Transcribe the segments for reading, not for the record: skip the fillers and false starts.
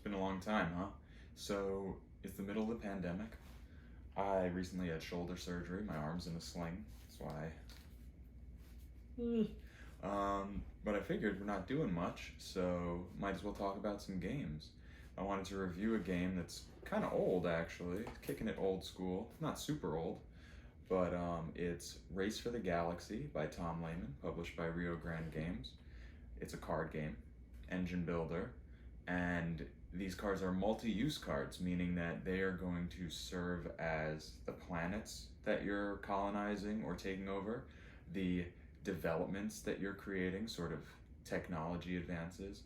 been a long time, huh? So, it's the middle of the pandemic. I recently had shoulder surgery. My arm's in a sling. That's why. But I figured we're not doing much, so might as well talk about some games. I wanted to review a game that's kind of old, actually, kicking it old school. Not super old, but it's Race for the Galaxy by Tom Lehman, published by Rio Grande Games. It's a card game, engine builder, and these cards are multi-use cards, meaning that they are going to serve as the planets that you're colonizing or taking over, the developments that you're creating, sort of technology advances,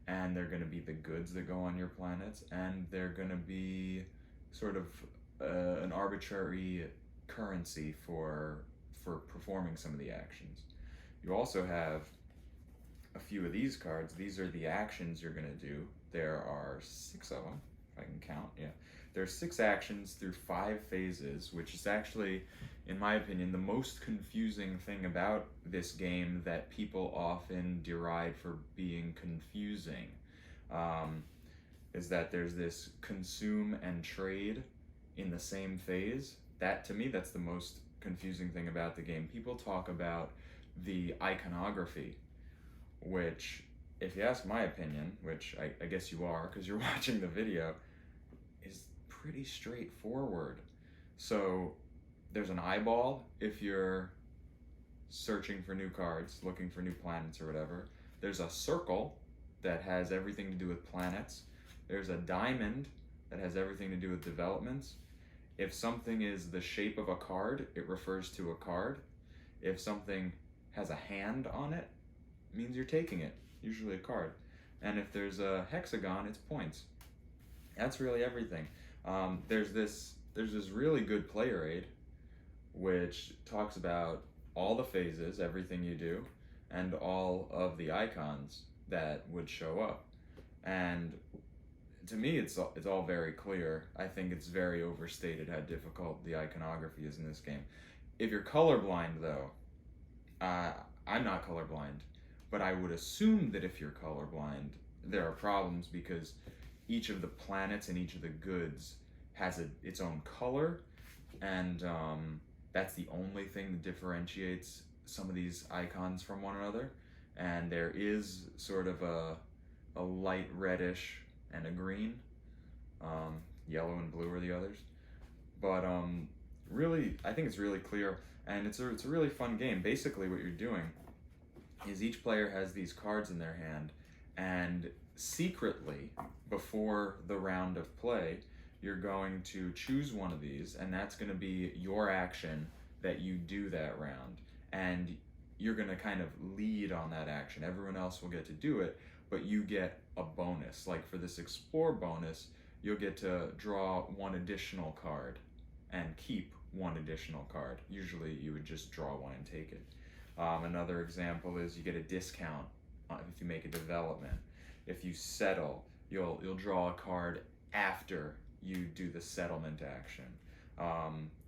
and they're going to be the goods that go on your planets, and they're going to be sort of an arbitrary currency for performing some of the actions. You also have a few of these cards. These are the actions you're going to do. There are 6 of them, if I can count. Yeah. There are 6 actions through 5 phases, which is actually, in my opinion, the most confusing thing about this game that people often deride for being confusing. Is that there's this consume and trade in the same phase. That, to me, that's the most confusing thing about the game. People talk about the iconography, which, if you ask my opinion, which I guess you are because you're watching the video, is pretty straightforward. So there's an eyeball if you're searching for new cards, looking for new planets or whatever. There's a circle that has everything to do with planets. There's a diamond that has everything to do with developments. If something is the shape of a card, it refers to a card. If something has a hand on it, means you're taking it, usually a card. And if there's a hexagon, it's points. That's really everything. There's this really good player aid, which talks about all the phases, everything you do, and all of the icons that would show up. And to me, it's all very clear. I think it's very overstated how difficult the iconography is in this game. If you're colorblind, though, I'm not colorblind, but I would assume that if you're colorblind, there are problems because each of the planets and each of the goods has its own color, and that's the only thing that differentiates some of these icons from one another. And there is sort of a light reddish and a green. Yellow and blue are the others. But really, I think it's really clear, and it's a really fun game. Basically, what you're doing is each player has these cards in their hand, and secretly, before the round of play, you're going to choose one of these, and that's going to be your action that you do that round. And you're going to kind of lead on that action. Everyone else will get to do it, but you get a bonus. Like for this Explore bonus, you'll get to draw 1 additional card and keep 1 additional card. Usually you would just draw 1 and take it. Another example is you get a discount if you make a development. If you settle, you'll draw a card after you do the settlement action.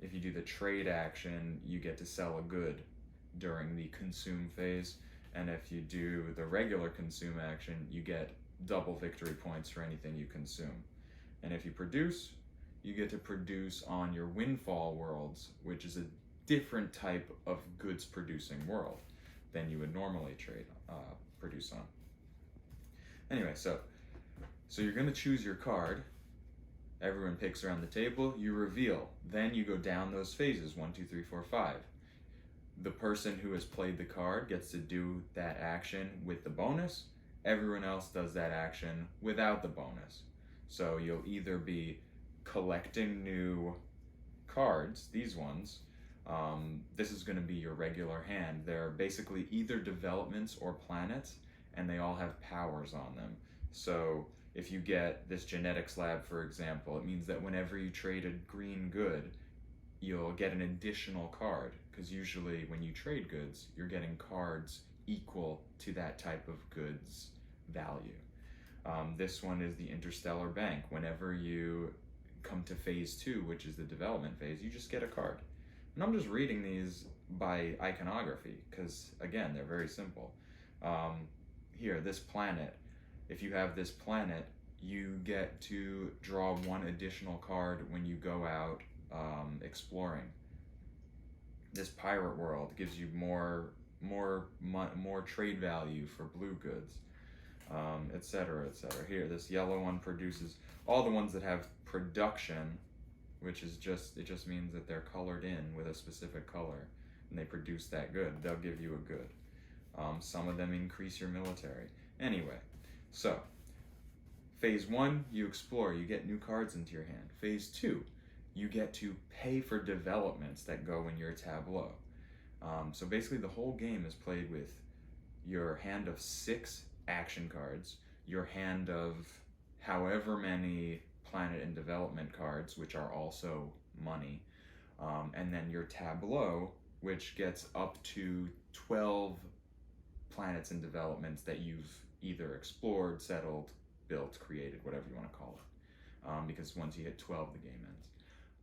If you do the trade action, you get to sell a good during the consume phase. And if you do the regular consume action, you get double victory points for anything you consume. And if you produce, you get to produce on your windfall worlds, which is a different type of goods producing world than you would normally produce on. Anyway, so you're going to choose your card. Everyone picks around the table, you reveal. Then you go down those phases, 1, 2, 3, 4, 5. The person who has played the card gets to do that action with the bonus. Everyone else does that action without the bonus. So you'll either be collecting new cards, these ones. This is going to be your regular hand. They're basically either developments or planets, and they all have powers on them. So if you get this genetics lab, for example, it means that whenever you trade a green good, you'll get an additional card, because usually when you trade goods, you're getting cards equal to that type of goods value. This one is the Interstellar Bank. Whenever you come to phase 2, which is the development phase, you just get a card. And I'm just reading these by iconography, because again, they're very simple. Here, this planet, if you have this planet, you get to draw one additional card when you go out exploring. This pirate world gives you more trade value for blue goods, etc., etc. Here, this yellow one produces all the ones that have production, which is it just means that they're colored in with a specific color, and they produce that good. They'll give you a good. Some of them increase your military. Anyway, so phase 1, you explore, you get new cards into your hand. Phase 2, you get to pay for developments that go in your tableau. So basically the whole game is played with your hand of 6 action cards, your hand of however many planet and development cards, which are also money, and then your tableau, which gets up to 12 planets and developments that you've either explored, settled, built, created, whatever you want to call it, because once you hit 12, the game ends.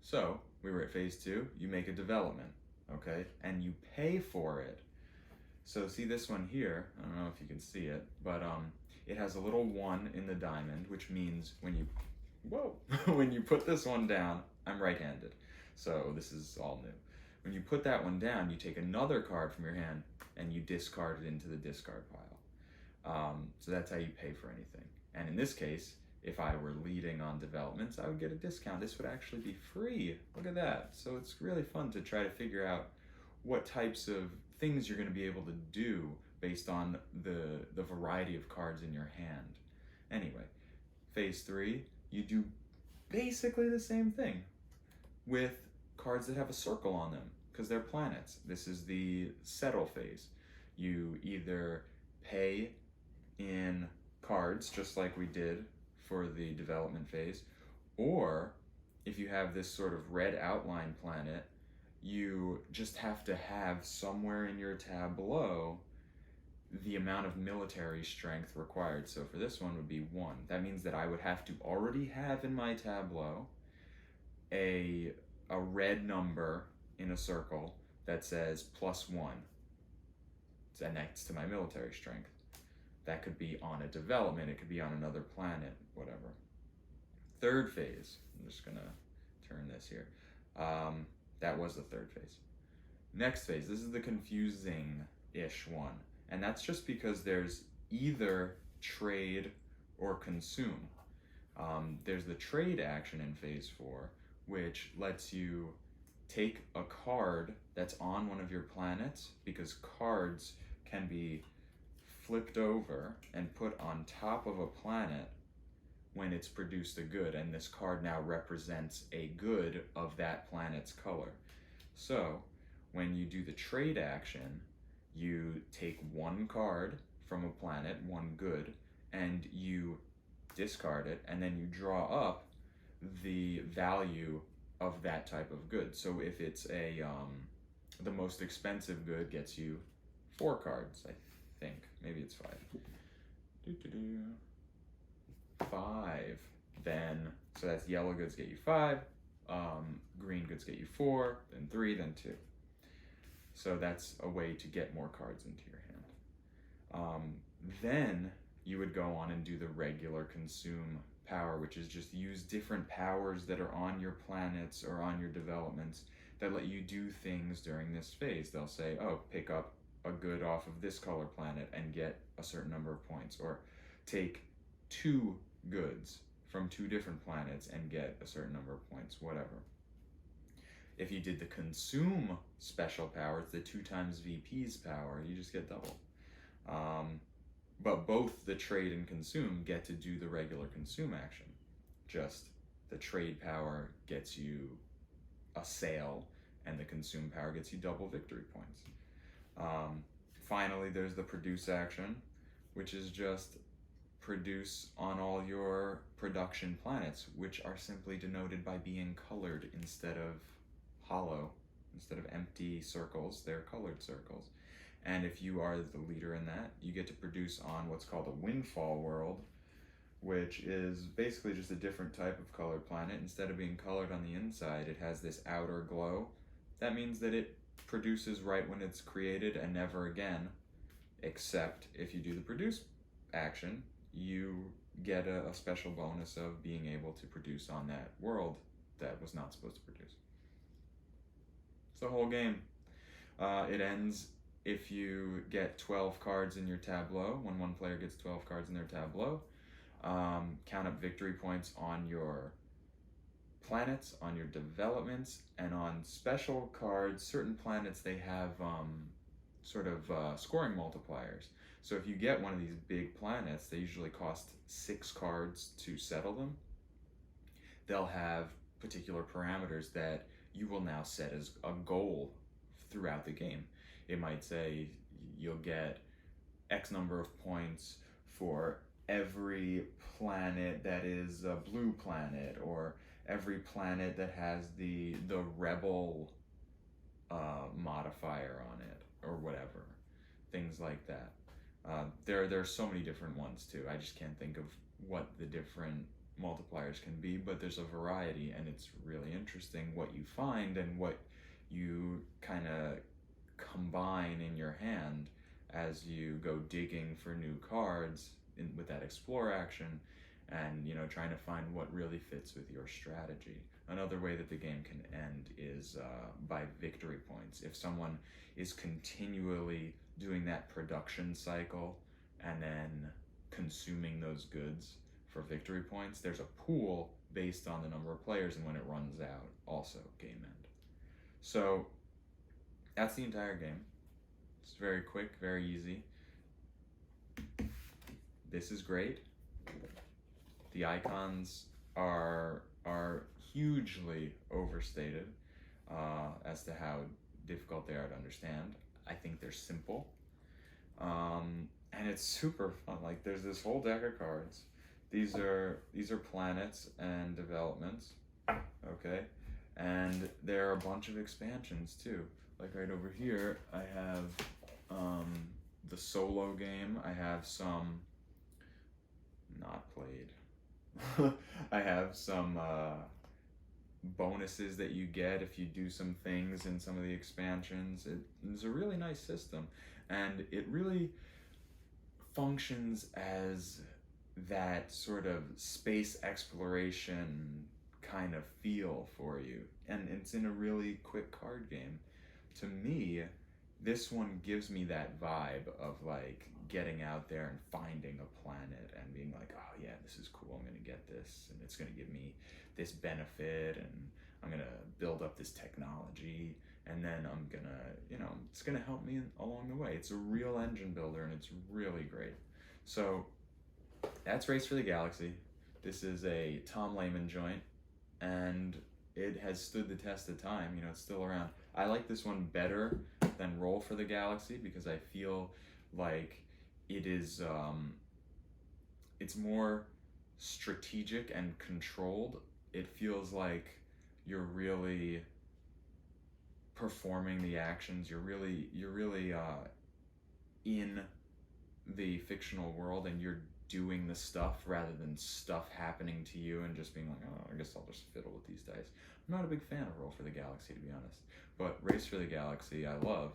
So we were at phase 2, you make a development, okay, and you pay for it. So see this one here, I don't know if you can see it, but it has a little 1 in the diamond, which means when you, when you put this one down, I'm right-handed, so this is all new. When you put that one down, you take another card from your hand and you discard it into the discard pile. So that's how you pay for anything. And in this case, if I were leading on developments, I would get a discount. This would actually be free. Look at that. So it's really fun to try to figure out what types of things you're going to be able to do based on the variety of cards in your hand. Anyway, phase 3, you do basically the same thing with cards that have a circle on them because they're planets. This is the settle phase. You either pay in cards, just like we did for the development phase, or if you have this sort of red outline planet, you just have to have somewhere in your tableau the amount of military strength required. So for this one would be 1. That means that I would have to already have in my tableau a red number in a circle that says +1. It's next to my military strength. That could be on a development, it could be on another planet, whatever. Third phase, I'm just gonna turn this here. That was the third phase. Next phase, this is the confusing-ish one. And that's just because there's either trade or consume. There's the trade action in phase 4, which lets you take a card that's on one of your planets, because cards can be flipped over and put on top of a planet when it's produced a good, and this card now represents a good of that planet's color. So when you do the trade action, you take one card from a planet, one good, and you discard it, and then you draw up the value of that type of good. So if it's the most expensive good gets you 4 cards, I think. Maybe it's 5. 5. Then, so that's yellow goods get you 5, green goods get you 4, then 3, then 2. So that's a way to get more cards into your hand. Then you would go on and do the regular consume power, which is just use different powers that are on your planets or on your developments that let you do things during this phase. They'll say, oh, pick up a good off of this color planet and get a certain number of points, or take 2 goods from 2 different planets and get a certain number of points, whatever. If you did the consume special power, it's the 2 times VP's power, you just get double. But both the trade and consume get to do the regular consume action. Just the trade power gets you a sale, and the consume power gets you double victory points. Finally, there's the produce action, which is just produce on all your production planets, which are simply denoted by being colored instead of hollow. Instead of empty circles, they're colored circles. And if you are the leader in that, you get to produce on what's called a windfall world, which is basically just a different type of colored planet. Instead of being colored on the inside, it has this outer glow. That means that it produces right when it's created and never again, except if you do the produce action, you get a special bonus of being able to produce on that world that was not supposed to produce. It's the whole game. It ends if you get 12 cards in your tableau. When one player gets 12 cards in their tableau, count up victory points on your planets, on your developments, and on special cards. Certain planets, they have sort of scoring multipliers. So if you get one of these big planets, they usually cost 6 cards to settle them. They'll have particular parameters that you will now set as a goal throughout the game. It might say you'll get X number of points for every planet that is a blue planet, or every planet that has the rebel modifier on it, or whatever, things like that. There's so many different ones too. I just can't think of what the different multipliers can be, but there's a variety, and it's really interesting what you find and what you kind of combine in your hand as you go digging for new cards with that explore action, and trying to find what really fits with your strategy. Another way that the game can end is by victory points. If someone is continually doing that production cycle and then consuming those goods for victory points, there's a pool based on the number of players, and when it runs out, also game end. So that's the entire game. It's very quick, very easy. This is great. The icons are hugely overstated as to how difficult they are to understand. I think they're simple, and it's super fun. Like, there's this whole deck of cards. These are planets and developments, okay? And there are a bunch of expansions too. Like right over here, I have the solo game. I have some not played. I have some bonuses that you get if you do some things in some of the expansions. It's a really nice system, and it really functions as that sort of space exploration kind of feel for you, and it's in a really quick card game. To me, this one gives me that vibe of like getting out there and finding a planet and being like, oh yeah, this is cool, I'm gonna get this, and it's gonna give me this benefit, and I'm gonna build up this technology, and then I'm gonna, it's gonna help me along the way. It's a real engine builder, and it's really great. So that's Race for the Galaxy. This is a Tom Lehman joint, and it has stood the test of time. It's still around. I like this one better than Roll for the Galaxy because I feel like it is, it's more strategic and controlled. It feels like you're really performing the actions. You're really in the fictional world, and you're doing the stuff rather than stuff happening to you and just being like, oh, I guess I'll just fiddle with these dice. I'm not a big fan of Roll for the Galaxy, to be honest, but Race for the Galaxy I love,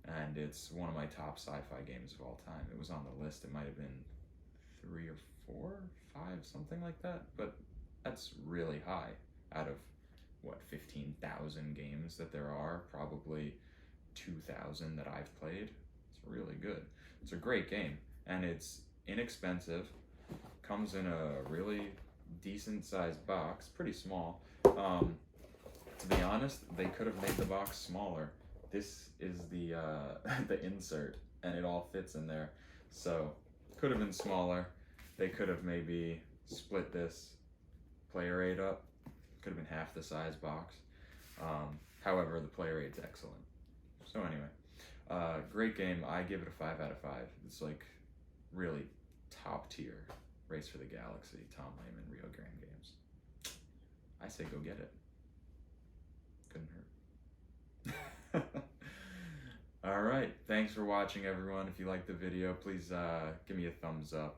and it's one of my top sci-fi games of all time. It was on the list. It might have been 3 or 4, 5, something like that, but that's really high. Out of what, 15,000 games that there are, probably 2,000 that I've played. It's really good. It's a great game, and it's inexpensive, comes in a really decent sized box, pretty small. To be honest, they could have made the box smaller. This is the the insert, and it all fits in there, so could have been smaller. They could have maybe split this player aid up. Could have been half the size box. However, the player aid's excellent. So anyway, great game. I give it a 5 out of 5. It's like really top tier Race for the Galaxy, Tom Lehman, Rio Grande Games. I say go get it. Couldn't hurt. All right, thanks for watching, everyone. If you liked the video, please give me a thumbs up.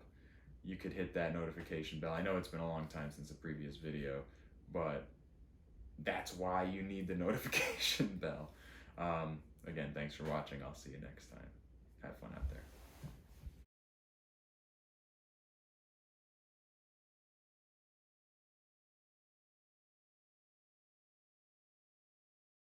You could hit that notification bell. I know it's been a long time since the previous video, but that's why you need the notification bell. Again, thanks for watching. I'll see you next time. Have fun out there.